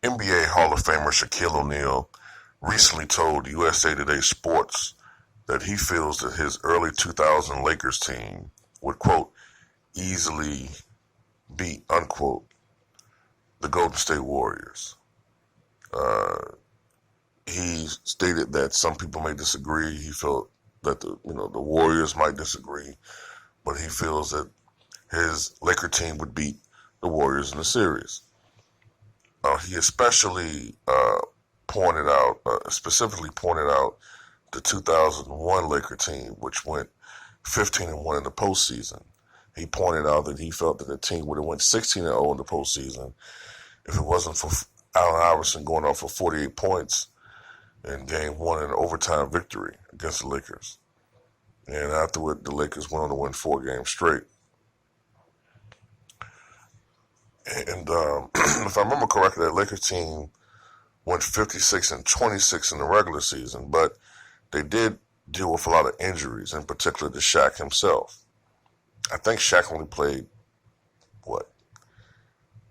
NBA Hall of Famer Shaquille O'Neal recently told USA Today Sports that he feels that his early 2000 Lakers team would, quote, easily beat, unquote, the Golden State Warriors. Uh, he stated that some people may disagree. He felt that the Warriors might disagree, but he feels that his Laker team would beat the Warriors in the series. He especially specifically pointed out the 2001 Laker team, which went 15-1 in the postseason. He pointed out that he felt that the team would have went 16-0 in the postseason if it wasn't for Allen Iverson going off for 48 points in Game 1 in an overtime victory against the Lakers. And afterward, the Lakers went on to win 4 games straight. And if I remember correctly, that Lakers team went 56-26 in the regular season, but they did deal with a lot of injuries, in particular to Shaq himself. I think Shaq only played,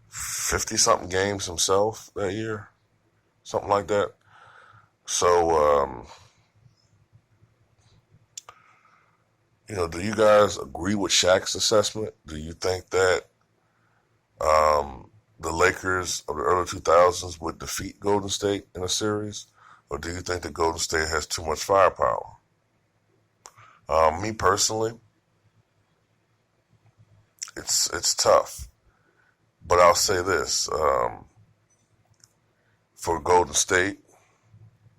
50-something games himself that year? Something like that. So, do you guys agree with Shaq's assessment? Do you think that the Lakers of the early 2000s would defeat Golden State in a series? Or do you think that Golden State has too much firepower? Me personally, it's tough. But I'll say this. For Golden State,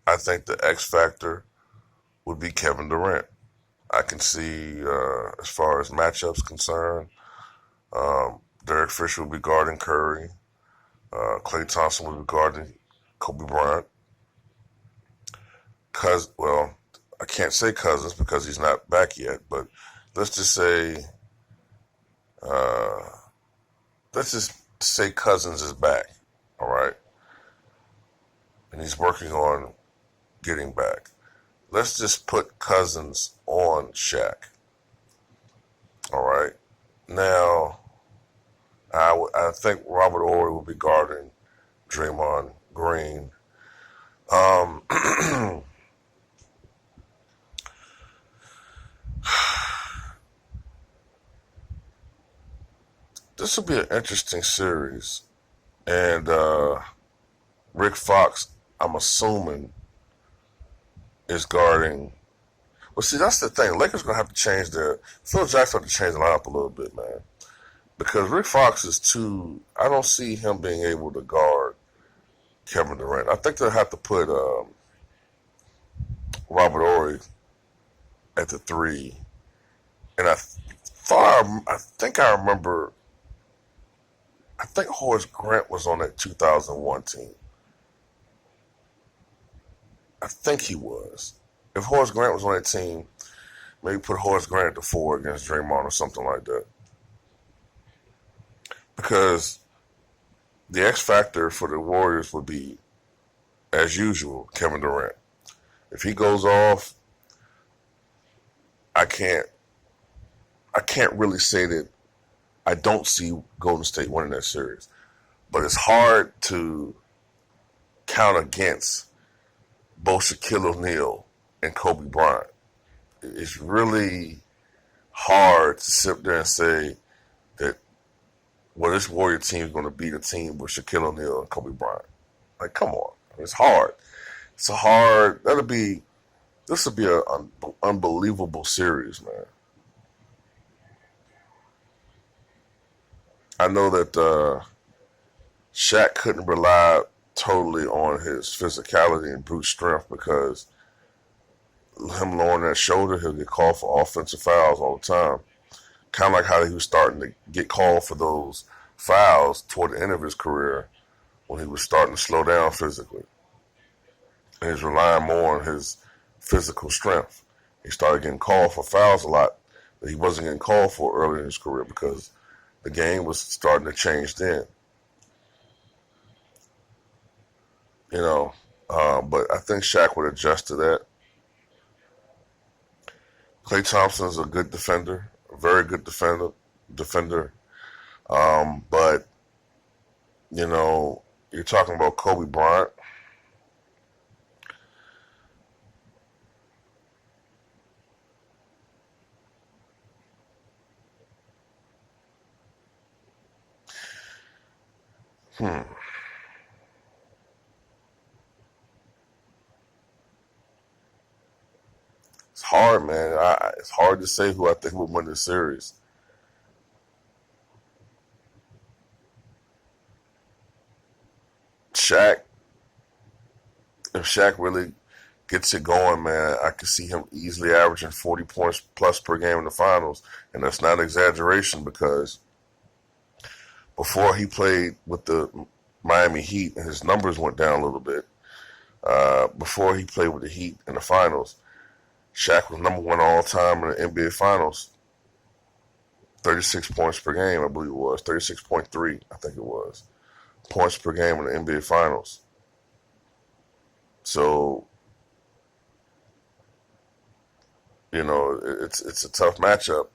I think the X factor would be Kevin Durant. I can see, as far as matchups concerned, Derek Fisher would be guarding Curry. Klay Thompson would be guarding Kobe Bryant. I can't say Cousins because he's not back yet, but let's just say, uh, Cousins is back, all right? And he's working on getting back. Let's just put Cousins on Shaq, all right? Now, I think Robert Horry will be guarding Draymond Green. This will be an interesting series. And Rick Fox, I'm assuming, is guarding. Well, see, that's the thing. Lakers going to have to change Phil Jackson have to change the lineup a little bit, man. Because Rick Fox is I don't see him being able to guard Kevin Durant. I think they'll have to put Robert Horry at the 3. And I think Horace Grant was on that 2001 team. I think he was. If Horace Grant was on that team, maybe put Horace Grant at the 4 against Draymond or something like that. Because the X factor for the Warriors would be, as usual, Kevin Durant. If he goes off, I can't really say that I don't see Golden State winning that series. But it's hard to count against both Shaquille O'Neal and Kobe Bryant. It's really hard to sit there and say that, this Warrior team is going to beat a team with Shaquille O'Neal and Kobe Bryant. Like, come on. It's hard. This will be an unbelievable series, man. I know that Shaq couldn't rely totally on his physicality and brute strength because him lowering that shoulder, he'll get called for offensive fouls all the time. Kind of like how he was starting to get called for those fouls toward the end of his career when he was starting to slow down physically. And he's relying more on his physical strength. He started getting called for fouls a lot that he wasn't getting called for early in his career because the game was starting to change then. But I think Shaq would adjust to that. Klay Thompson is a good defender, a very good defender. But You're talking about Kobe Bryant. Hmm. It's hard, man. It's hard to say who I think would win this series. Shaq, if Shaq really gets it going, man, I could see him easily averaging 40 points plus per game in the finals. And that's not an exaggeration because before he played with the Miami Heat, and his numbers went down a little bit. Before he played with the Heat in the finals, Shaq was number one all time in the NBA Finals. 36 points per game, I believe it was. 36.3, I think it was. Points per game in the NBA Finals. So, it's a tough matchup.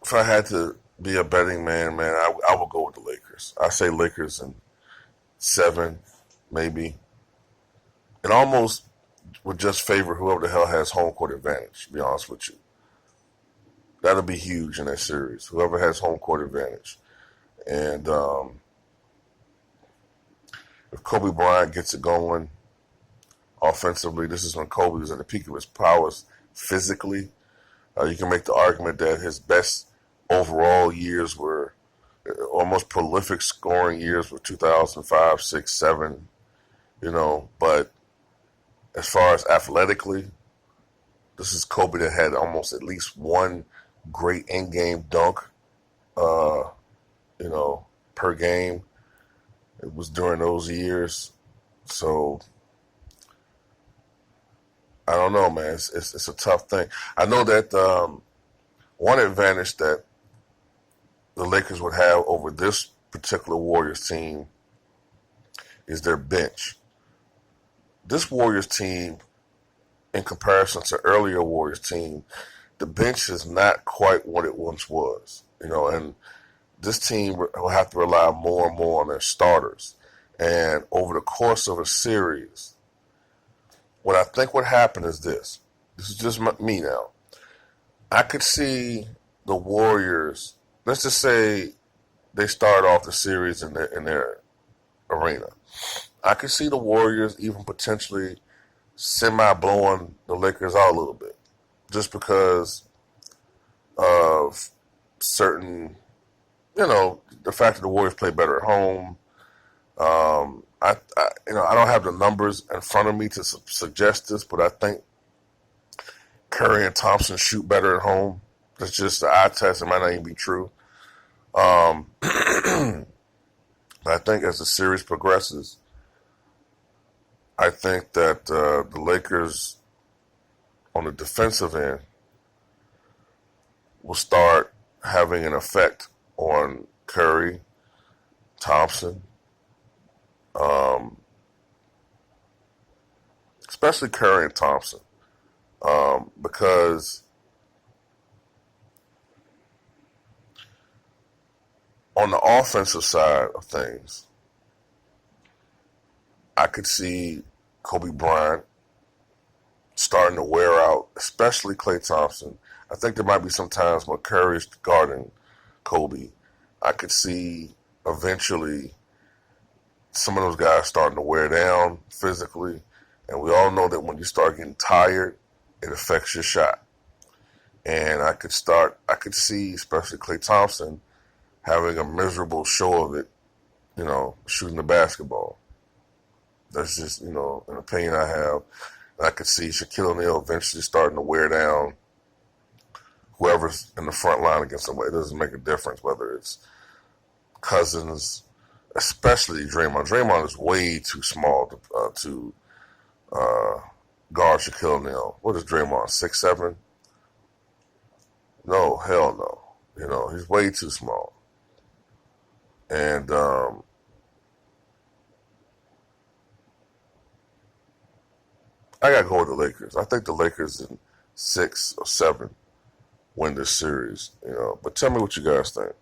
If I had to be a betting man, I would go with the Lakers. I say Lakers in 7, maybe. It almost would just favor whoever the hell has home court advantage, to be honest with you. That'll be huge in that series. Whoever has home court advantage. And if Kobe Bryant gets it going offensively, this is when Kobe was at the peak of his powers physically. You can make the argument that his best overall years were almost prolific scoring years were 2005, 6, 7, but as far as athletically, this is Kobe that had almost at least one great in-game dunk, uh, per game. It was during those years. So I don't know, man. It's a tough thing. I know that one advantage that the Lakers would have over this particular Warriors team is their bench. This Warriors team, in comparison to earlier Warriors team, the bench is not quite what it once was. And this team will have to rely more and more on their starters. And over the course of a series, what I think would happen is this. This is just me now. I could see the Warriors, let's just say they start off the series in their arena. I could see the Warriors even potentially semi-blowing the Lakers out a little bit. Just because of certain, the fact that the Warriors play better at home. I don't have the numbers in front of me to suggest this, but I think Curry and Thompson shoot better at home. That's just the eye test. It might not even be true. But I think as the series progresses, I think that the Lakers on the defensive end will start having an effect on Curry, Thompson, especially Curry and Thompson, because on the offensive side of things, I could see Kobe Bryant starting to wear out, especially Klay Thompson. I think there might be some times when Curry's guarding Kobe. I could see eventually some of those guys starting to wear down physically. And we all know that when you start getting tired, it affects your shot. And I could see, especially Klay Thompson, having a miserable show of it, shooting the basketball. That's just, an opinion I have. And I could see Shaquille O'Neal eventually starting to wear down whoever's in the front line against somebody. It doesn't make a difference whether it's Cousins, especially Draymond. Draymond is way too small to guard Shaquille O'Neal. What is Draymond, 6'7"? No, hell no. He's way too small. And I gotta go with the Lakers. I think the Lakers in 6 or 7 win this series. But tell me what you guys think.